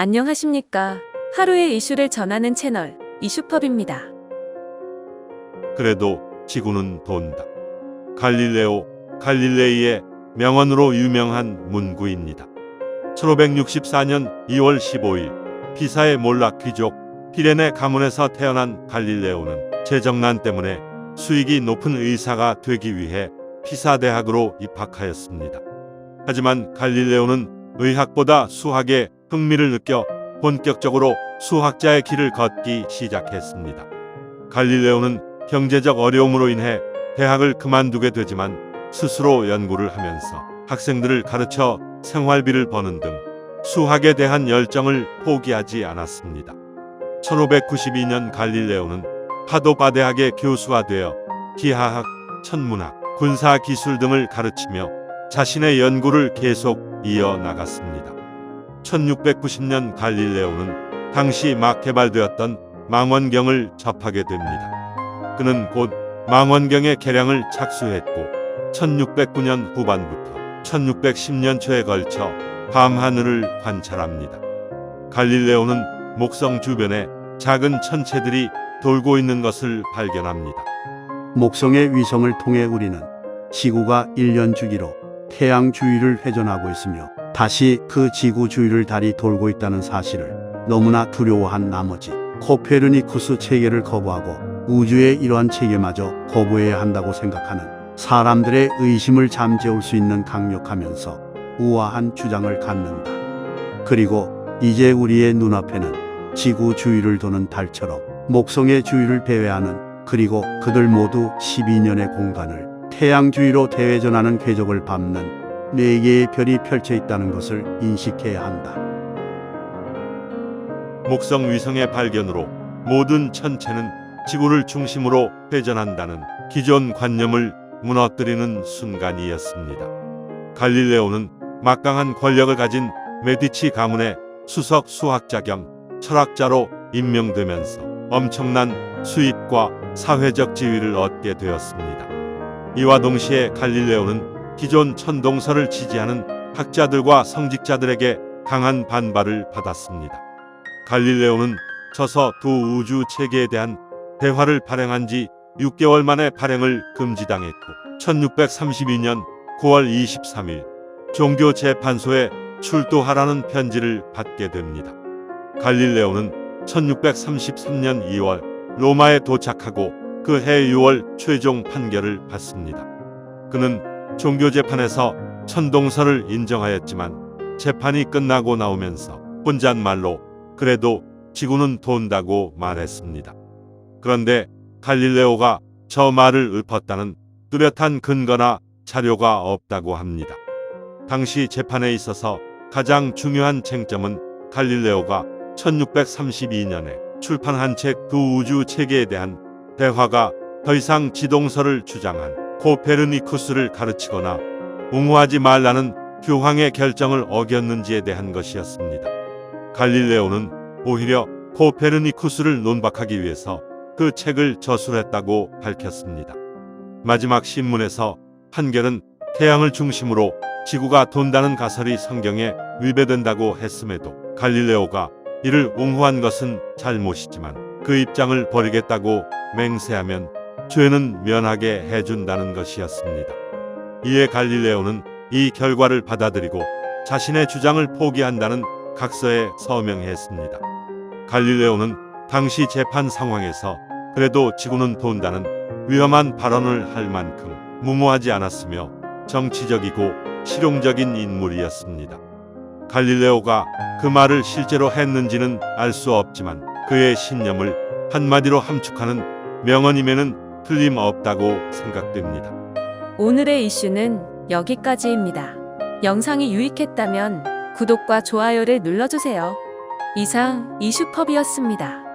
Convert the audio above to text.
안녕하십니까. 하루의 이슈를 전하는 채널 이슈펍입니다. 그래도 지구는 돈다. 갈릴레이의 명언으로 유명한 문구입니다. 1564년 2월 15일 피사의 몰락 귀족 피레네 가문에서 태어난 갈릴레오는 재정난 때문에 수익이 높은 의사가 되기 위해 피사 대학으로 입학하였습니다. 하지만 갈릴레오는 의학보다 수학에 흥미를 느껴 본격적으로 수학자의 길을 걷기 시작했습니다. 갈릴레오는 경제적 어려움으로 인해 대학을 그만두게 되지만 스스로 연구를 하면서 학생들을 가르쳐 생활비를 버는 등 수학에 대한 열정을 포기하지 않았습니다. 1592년 갈릴레오는 파도바 대학의 교수가 되어 기하학, 천문학, 군사기술 등을 가르치며 자신의 연구를 계속 이어나갔습니다. 1690년 갈릴레오는 당시 막 개발되었던 망원경을 접하게 됩니다. 그는 곧 망원경의 개량을 착수했고 1609년 후반부터 1610년 초에 걸쳐 밤하늘을 관찰합니다. 갈릴레오는 목성 주변에 작은 천체들이 돌고 있는 것을 발견합니다. 목성의 위성을 통해 우리는 지구가 1년 주기로 태양 주위를 회전하고 있으며 다시 그 지구 주위를 달이 돌고 있다는 사실을 너무나 두려워한 나머지 코페르니쿠스 체계를 거부하고 우주의 이러한 체계마저 거부해야 한다고 생각하는 사람들의 의심을 잠재울 수 있는 강력하면서 우아한 주장을 갖는다. 그리고 이제 우리의 눈앞에는 지구 주위를 도는 달처럼 목성의 주위를 배회하는, 그리고 그들 모두 12년의 공간을 태양 주위로 대회전하는 궤적을 밟는 4개의 별이 펼쳐 있다는 것을 인식해야 한다. 목성 위성의 발견으로 모든 천체는 지구를 중심으로 회전한다는 기존 관념을 무너뜨리는 순간이었습니다. 갈릴레오는 막강한 권력을 가진 메디치 가문의 수석 수학자 겸 철학자로 임명되면서 엄청난 수입과 사회적 지위를 얻게 되었습니다. 이와 동시에 갈릴레오는 기존 천동설을 지지하는 학자들과 성직자들에게 강한 반발을 받았습니다. 갈릴레오는 저서 두 우주 체계에 대한 대화를 발행한 지 6개월 만에 발행을 금지당했고 1632년 9월 23일 종교재판소에 출두하라는 편지를 받게 됩니다. 갈릴레오는 1633년 2월 로마에 도착하고 그해 6월 최종 판결을 받습니다. 그는 종교재판에서 천동설을 인정하였지만 재판이 끝나고 나오면서 혼잣말로 그래도 지구는 돈다고 말했습니다. 그런데 갈릴레오가 저 말을 읊었다는 뚜렷한 근거나 자료가 없다고 합니다. 당시 재판에 있어서 가장 중요한 쟁점은 갈릴레오가 1632년에 출판한 책 두 우주 체계에 대한 대화가 더 이상 지동설을 주장한 코페르니쿠스를 가르치거나 옹호하지 말라는 교황의 결정을 어겼는지에 대한 것이었습니다. 갈릴레오는 오히려 코페르니쿠스를 논박하기 위해서 그 책을 저술했다고 밝혔습니다. 마지막 신문에서 판결은 태양을 중심으로 지구가 돈다는 가설이 성경에 위배된다고 했음에도 갈릴레오가 이를 옹호한 것은 잘못이지만 그 입장을 버리겠다고 맹세하면 죄는 면하게 해준다는 것이었습니다. 이에 갈릴레오는 이 결과를 받아들이고 자신의 주장을 포기한다는 각서에 서명했습니다. 갈릴레오는 당시 재판 상황에서 그래도 지구는 돈다는 위험한 발언을 할 만큼 무모하지 않았으며 정치적이고 실용적인 인물이었습니다. 갈릴레오가 그 말을 실제로 했는지는 알 수 없지만 그의 신념을 한마디로 함축하는 명언임에는 틀림없다고 생각됩니다. 오늘의 이슈는 여기까지입니다. 영상이 유익했다면 구독과 좋아요를 눌러주세요. 이상 이슈펍이었습니다.